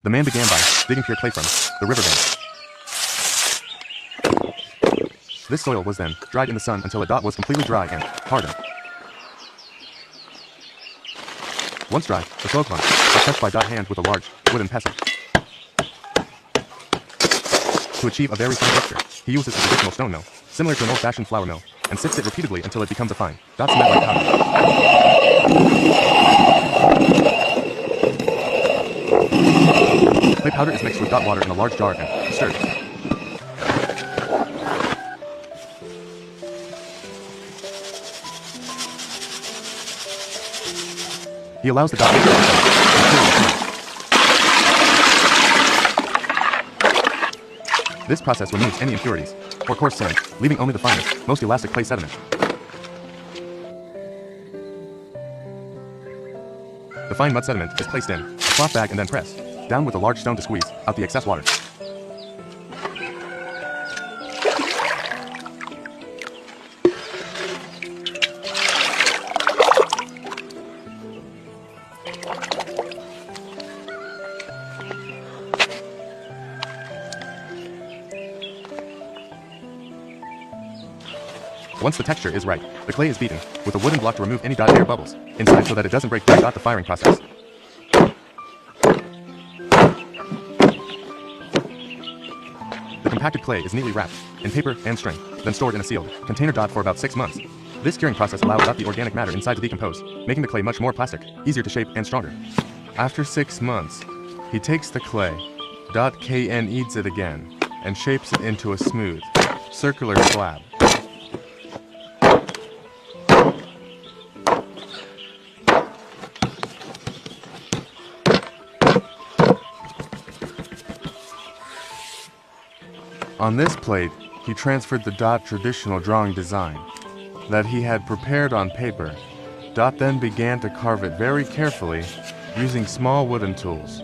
The man began by digging pure clay from the riverbank. This soil was then dried in the sun until a dot was completely dry and hardened. Once dry, the soil clump was touched by Dot hand with a large wooden pestle. To achieve a very fine texture, he uses a traditional stone mill, similar to an old-fashioned flour mill, and sifts it repeatedly until it becomes a fine Dot cement like powder. Clay powder is mixed with Dot water in a large jar and stirred. He allows the Dot mixture to This process removes any impurities or coarse sand, leaving only the finest, most elastic clay sediment. The fine mud sediment is placed in a cloth bag and then pressed down with a large stone to squeeze out the excess water. Once the texture is right, the clay is beaten with a wooden block to remove any Dot air bubbles inside so that it doesn't break down Dot the firing process. The compacted clay is neatly wrapped in paper and string, then stored in a sealed container Dot for about 6 months. This curing process allows Dot the organic matter inside to decompose, making the clay much more plastic, easier to shape, and stronger. After 6 months, he takes the clay, Dot KN eats it again, and shapes it into a smooth, circular slab. On this plate, he transferred the Dot traditional drawing design that he had prepared on paper. Dot then began to carve it very carefully using small wooden tools.